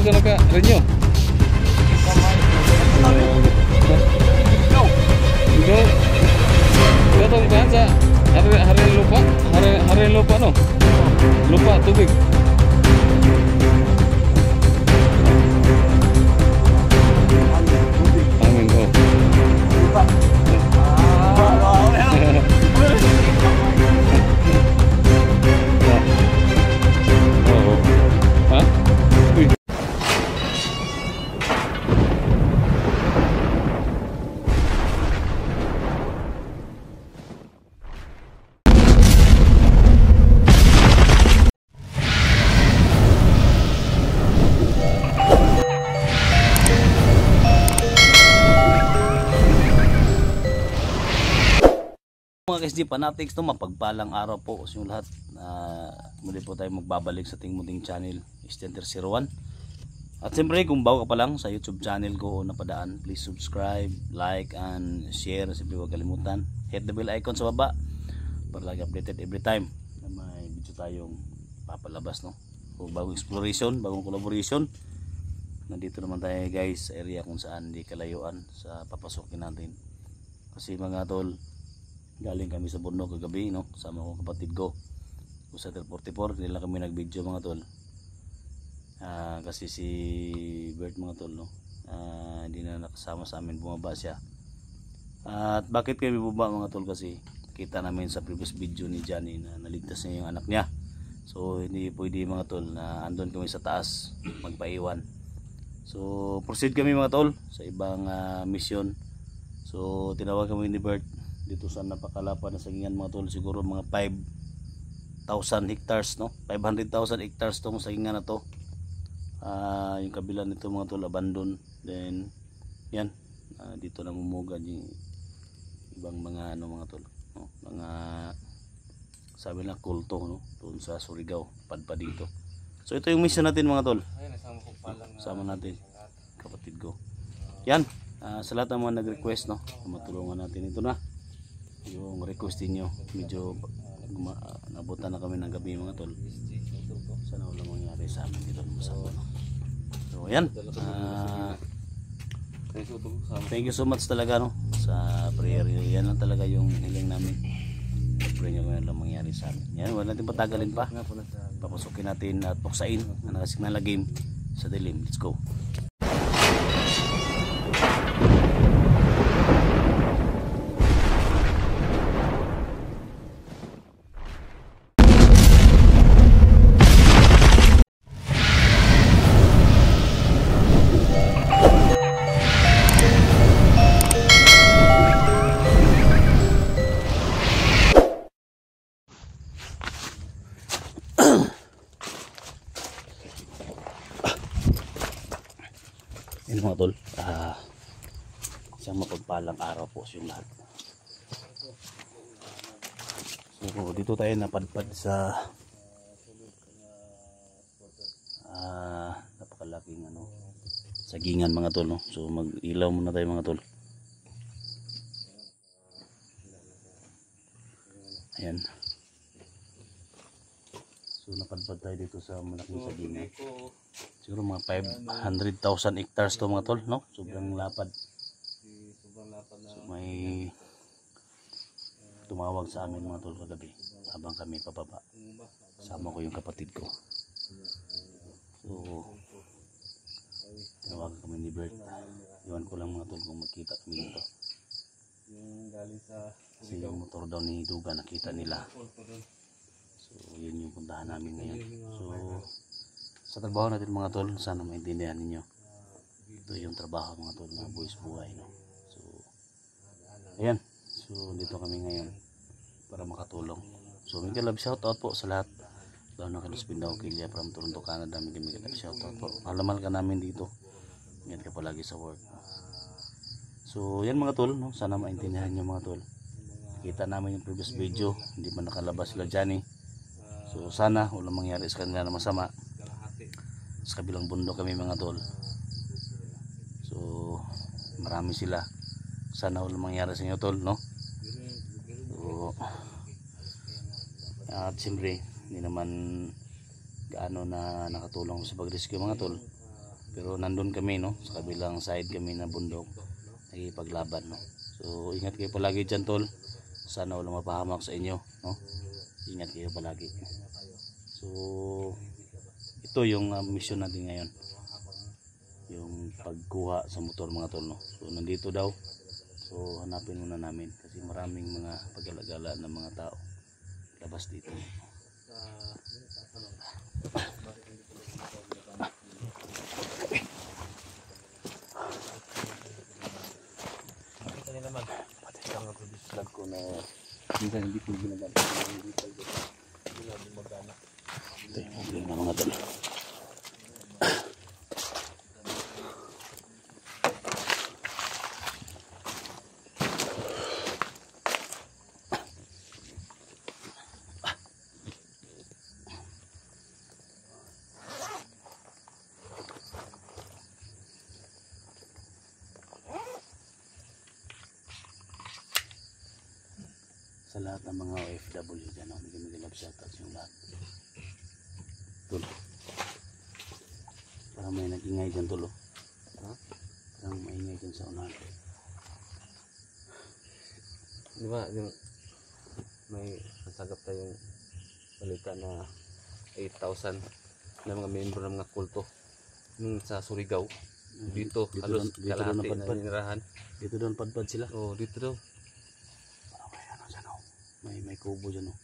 sa naka-renew. Go. Gatong kan sa hari lupa, hari lupa no. Lupa tubig. Angin go. Lupa. Mga KSG Fanatics, no, mapagpalang araw po sa inyong lahat. Muli po tayo magbabalik sa ating munting channel, Stenter01. At siyempre kung bago ka pa lang sa YouTube channel ko o napadaan, please subscribe, like and share. Siyempre huwag kalimutan, hit the bell icon sa baba para lagi updated every time na may video tayong papalabas, no? O bagong exploration, bagong collaboration. Nandito naman tayo guys sa area kung saan di kalayuan sa papasukin natin. Kasi mga tol, galing kami sa bundok kagabi, no? Kasama ko kapatid ko sa 44, hindi lang kami nag-video mga tol. Kasi si Bert mga tol, no? Hindi na nakasama sa amin, bumaba siya. At bakit kami bumaba mga tol? Kasi kita namin sa previous video ni Johnny na naligtas niya yung anak niya. So hindi pwede mga tol na andun kami sa taas magpaiwan. So proceed kami mga tol sa ibang mission. So tinawag kami ni Bert dito sa napakalapad na sagingan mga tol, siguro mga 5,000 hectares, no? 500,000 hectares tong sagingan na to. Yung kabila nito mga tol abandon. Then yan, dito namumugad yung ibang mga ano mga tol, no? Mga sabi na kulto, no? Doon sa Surigao, padpa dito. So ito yung mission natin mga tol. Sama natin kapatid ko. Yan, sa lahat ng mga nag-request, no? Matulungan natin ito na. Yung request niyo, medyo nabutan na kami ng gabi mga tol. Sana wala mangyari sa amin dito sa no? So yan, thank you so much talaga, no, sa prayer. Yan lang talaga yung hiling namin. Pray nyo kung wala mangyari sa amin. Yan, wala natin patagalin pa. Papasukin natin at puksain ang nakasignala game sa dilim. Let's go. Yan mga tol, isang mapagpalang araw po sa yung lahat. So dito tayo napadpad sa napakalaking ano, sagingan mga tol, no? So mag-ilaw muna tayo mga tol. Ayan. So napadpad tayo dito sa malaking sagingan. Siguro mga 500,000 hectares to mga tol, no? Sobrang lapad. So may tumawag sa amin mga tol kagabi habang kami pababa. Sama ko yung kapatid ko. So tinawagan kami ni Bert. Iwan ko lang mga tol kung magkita kami dito. Kasi yung motor daw ni Duga nakita nila. So yun yung puntahan namin ngayon. So sa trabaho natin mga tol, sana maintindihan ninyo. Ito yung trabaho mga tol na buwis buhay, no? So ayan, so dito kami ngayon para makatulong. So may love shoutout po sa lahat, lalo na kay Los Pindao Kilya from Toronto, Canada. May shoutout po, malamal ka namin dito. Ingat ka palagi sa work. So yan mga tol, no? Sana maintindihan nyo mga tol. Kita namin yung previous video, hindi pa nakalabas sila Johnny. So sana walang mangyari sa kanila na masama. Sa kabilang bundok kami mga tol. So marami sila. Sana walang mangyari sa inyo tol, no? So at siyempre hindi naman gaano na nakatulong sa pag-rescue mga tol. pero nandun kami, no, sa kabilang side kami na bundok, nagipaglaban, no. So ingat kayo palagi dyan, tol. Sana walang mapahamak sa inyo, no. Ingat kayo palagi. So ito yung mission natin ngayon, yung pagkuha sa motor, mga tol, no. So nandito daw, so hanapin muna namin kasi maraming mga paggalagala ng mga tao labas dito. Vlog ko na minsan hindi ko ginagamit. Ito yung problema, mga tol. Sa lahat ng mga OFW dyan, hindi love shoutout yung lahat. Tol, parang may nag-ingay dyan, tol. Ha? Parang may ingay dyan sa unahan. Di ba yung may nasagap tayong balita na 8,000 na mga membro ng mga kulto sa Surigao. Dito halos kalahati na ninirahan. Dito doon padpad sila. Oh, dito daw. May kubo dyan, oh.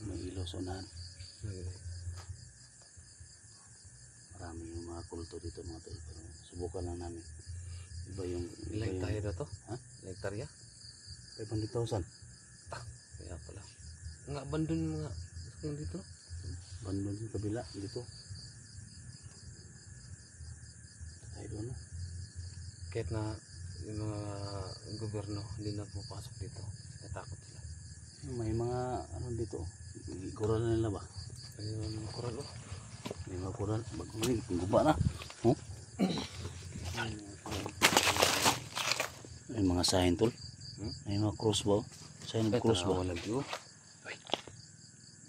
May ilaw sa unahan. Marami yung mga kulto dito, mga tol. Pero subukan lang namin. Iba yung Ilang hektarya na to? Ha? Ilang hektarya? 500,000. Kaya pala. Nga abandon yung mga sakyan dito. Bandon yung kabila dito. Tayo doon, no? Kahit na yung mga gobyerno hindi na pupasok dito. Natakot sila. May mga ano dito. Kural na nila ba? Ayun, mga kural, oh. May mga kural. Bagulin, guba na. Huh? May mga sign, tol. May mga cross ba? Sign of cross ba? Lagi, oh.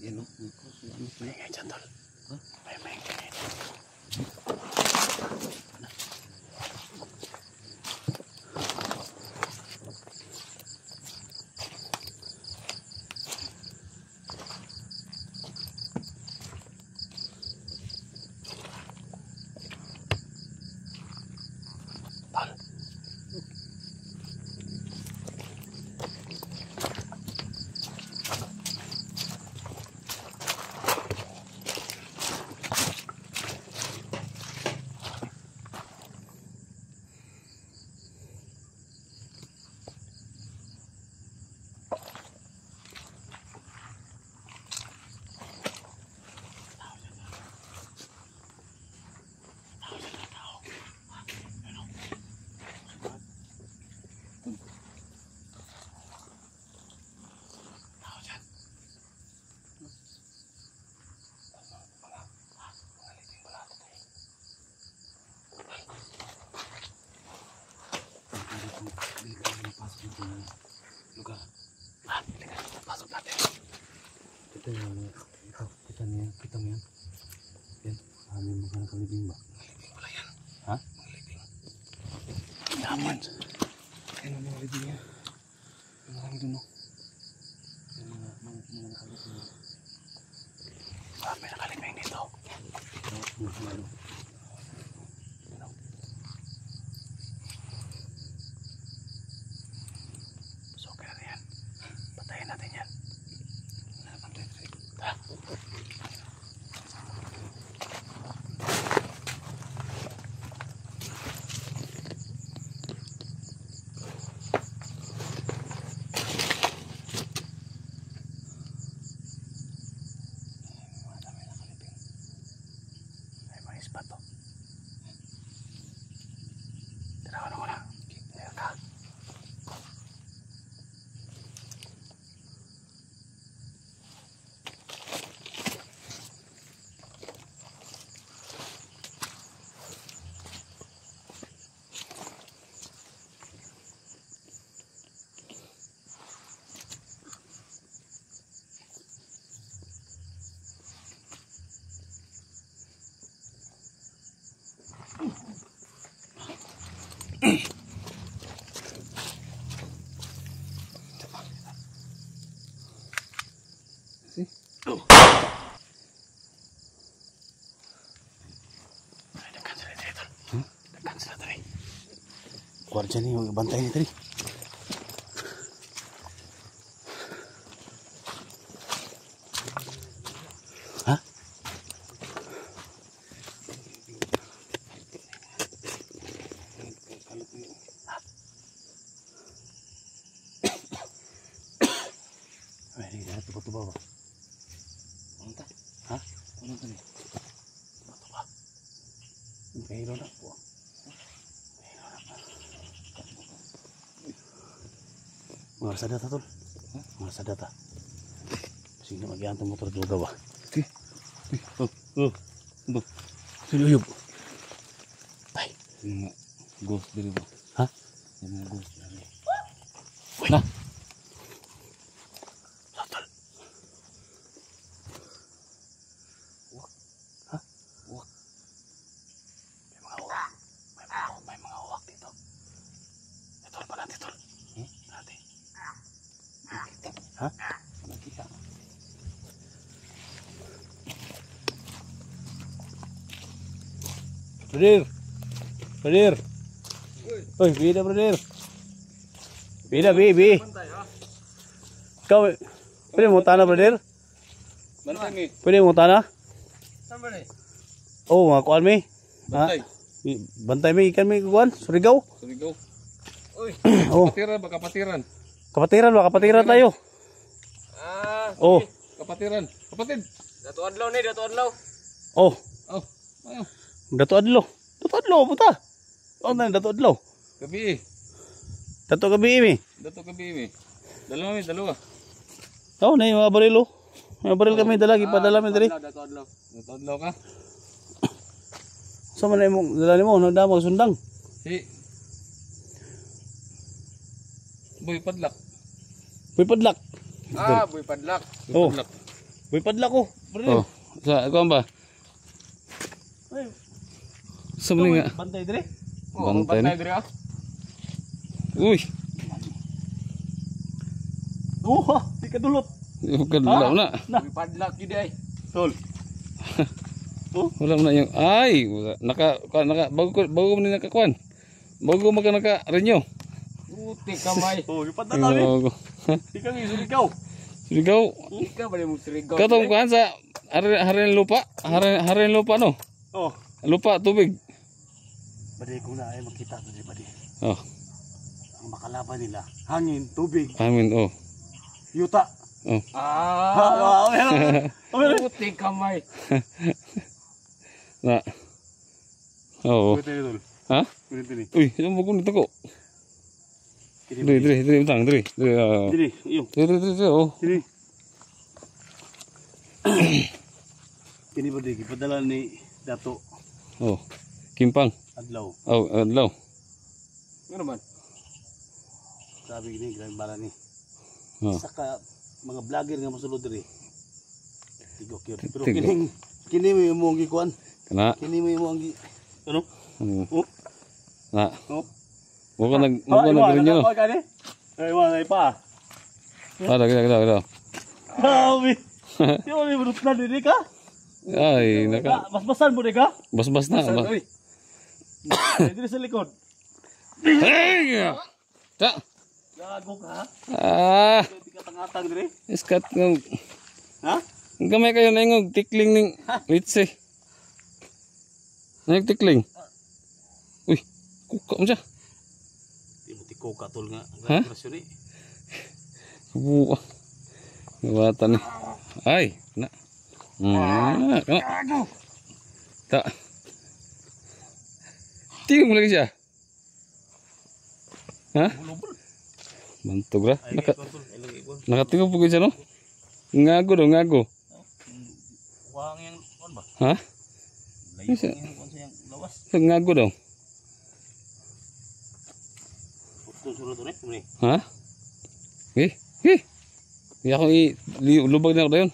Yan, oh. May cross. May ngay dyan, tol. May ngay dyan. Kita niyo, kita mo yan. Yan. Kami mga nakalibing ba? Malibing pala yan. Ha? Malibing. Daman. Yan ang mga libing yan. Marami dun, no? Yan mga nakalibing. May nakalibing dito. So kaya na yan. Patayin natin yan. kuan dyan yung bantay ni tadi. Ha? Ay, hindi na tuba-tuba ba? Ano ta? Ha? Ano ta ni? Tuba-tuba. Mahilo na po. Mga rasa data tol. Mga rasa data. Sige na mag-iantong motor juga ba? Okay. Ano? Sinuyog. Ay. Yung ghost diri ba? Ha? Yung mga ghost diri. Na. Tol. Ha? Uwak. May mga uwak dito. Tol pa natin tol. Natin. Ha? Nakita. Brother. Brother. Oy, bida brother. Bida, bi. Ikaw, pwede mo tanah brother? Bantay mi. Pwede mo tanah? Saan ba ni? Oh, mga kuan mi. Bantay. Bantay mi, ikan mi kuan, Surigao. Surigao. Uy, Oh, kapatiran ba kapatiran? kapatiran tayo. Ah, Oh, kapatiran. Kapatid. Dato adlaw ni, dato adlaw. oh, Oh, ayo. Dato Adlaw. Dato Adlaw, puta. Oh, na Dato Adlaw. Gabi. Dato gabi mi. Dato gabi mi. Dalawa mi, dalawa. Oh, na yung mga baril oh. Mga baril kami dalagi padala mi diri. Dato adlaw. Dato adlaw ka? Sa man mo dala nimo nagdamo sundang. Si Boy Padlak. Boy padlak. Ah, Boy Padlak. Oh. Boy padlak ko. Oh, sa ako ba? Ay, Sa mali nga. bantay dire. Bantay ni. Diri ah. Uy, Oh, ha, di kadulot. kadlaw na. Boy Padlak gid ay. Tol. Wala mo na yung ay, naka bago mo ni nakakuan. Bago mo ka naka-renew. Puti kamay. Oh, yung padala mi. Di kami Surigao. Surigao. Ika ba mo Surigao? Katong kuan sa harian lupa, harian lupa no. Oh, Lupa tubig. badi ko na ay makita to di badi. Oh, Ang makalaban nila, hangin, tubig, amin oh. yuta. Oh. Ah, Oh, puti kamay. Na. Oh. Pwede tol. Ha? Pwede ni. Uy, yung bago nito ko. Diri, utang, diri. Dili, iyo. Diri, oh. Dili. Kini ba di padala ni Dato Oh. Kimpang. Adlaw. Oh, adlaw. Ano man? Sabi ni grabe bala ni. Oh. Saka mga vlogger nga mosulod diri. Tigo cute. Pero Tigo. kini mo yung mong gikuan. Kana. Kini mo yung mong ano? Oh. Na. Oh. Mo nag-renew no. Ay, wala pa. Kada. Grabe. Di mo ni brut na diri ka? Ay, naka Basbasan mo di ka? bas-bas na. Uy, Diri sa likod. Hey! Ta. Gago ka. Ah, Di ka tangatang diri. iskat ng Ha? gamay kayo na yung tikling ning litse. Nang tikling. Uy, kuka mo siya. Di mo tiko katol nga. Ha? Operasyon ni. Buwa. Ngawatan ni. Ay, na. Kana. Ta. Tingnan mo lagi siya. Ha? Bantog ra. Nakatingog po siya no? Ngago daw, ngago. Wang yang kon ba? Ha? Layo yang kon sa yang lawas. Ngago daw. Susunod to ni. Ha? Iya ko lubag na ako dayon.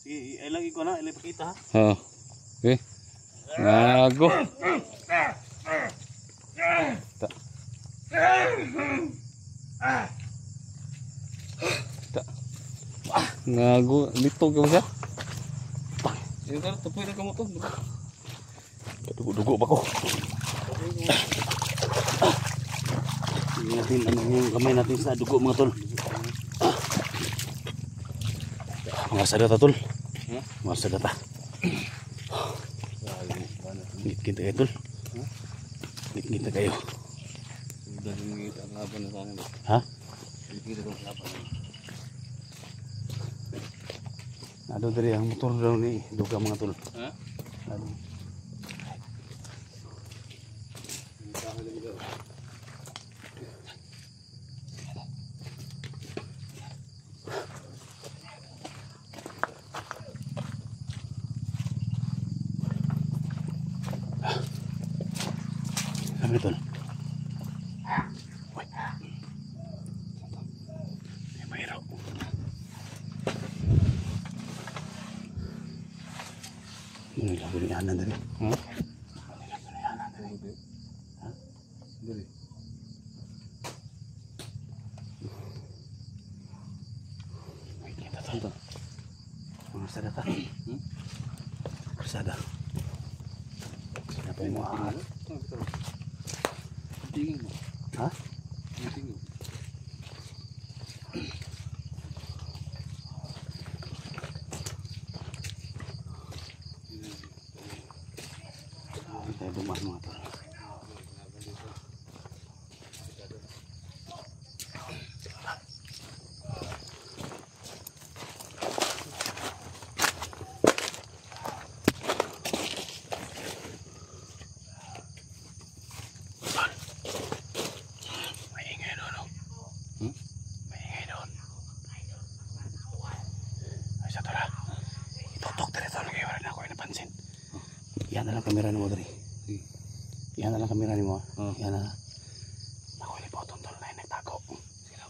Sige, ay lagi ko na, ilay pakita ha. Ha. Ngago. Ta. Ta. Ngago, litog ka ba siya? Yung tupoy na ka mo to. Dugo-dugo pa ko. Tingnan natin ano yung kamay natin sa dugo mga tol. Mga sagata tol. Mga sagata. Ngit-ngit kayo tol. Ngit-ngit kayo. Sudah mengita ang laban na sa akin. Ha? Kita kong laban. Aduh dari yang motor daw ni duga mga tol. Ha? Aduh. Kami tol. Woi. May mayro. Ini lah berianan tadi. Dili. Wait, kita tonton. Mga sadata. Sada. Siapa yang mau ahal? Tingin mo. Ha? Tingin. Kita dumah mga tol. Maingay doon, no? Maingay doon. Ay, sa tol, ha? Itutok dari tol. Kaya wala na ako yung napansin. Yan na lang kamera ni mo dari. Yan na lang kamera ni mo. Yan na. Ako yung potong tol na yung nagtago. Sila.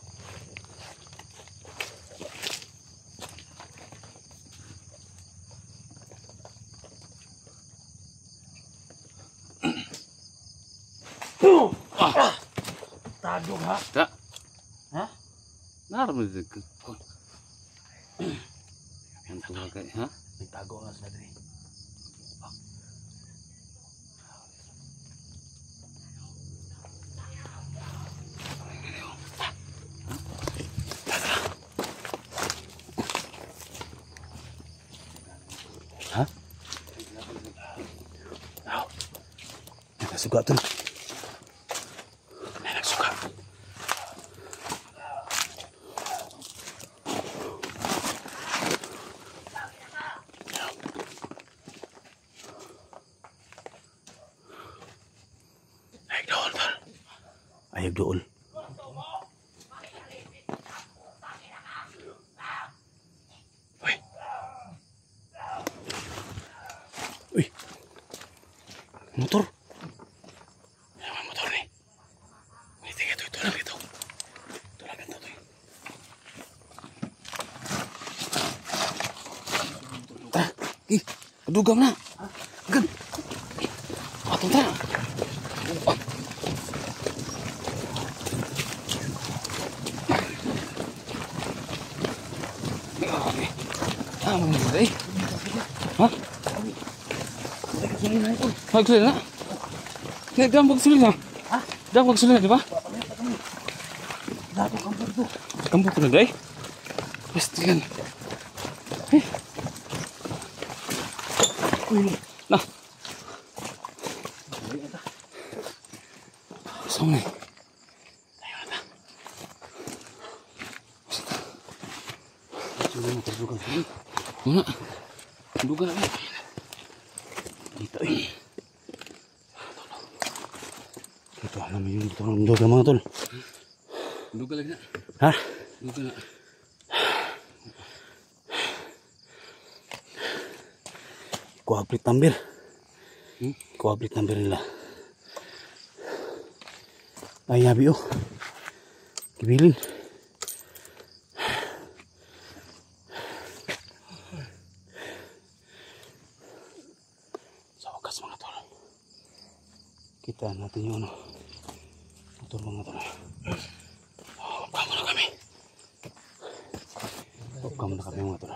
Tadog ha? Ta. Ha? Naramdaman dito. Yan Suka kay, ha? nagtago nga sila dari. Ha? Aw. Nagsuka tol. Nagsuka. Ayag dool tol. Ayag dool. Uy. Uy. Motor. Ano ang motor ni? Uy, tingnan ito. Ito lang ito. Ito lang ito. Tara. Kadugam na. Gan. Atong tara. Ah, mamulay. Ha? Magsulil na. Dam magsulil na. Ha? Dam magsulil na, di ba? Dato kampung tu. Kamu pernah dai? Pastikan. Nah. Song ni. Sudah motor duga sini. Mana? Duga na. Dito eh. Ito alam mo yung motor ng duga mga tol. Duga lagi na. Ha? Duga na. Kuha-uplit number. Kuha-uplit number nila. Ay, yabi oh. Kibilin. Sa wakas mga tol. Kita natin yung ano. Motor mga tol. Huwag ka muna kami. Huwag ka muna kami mga tol.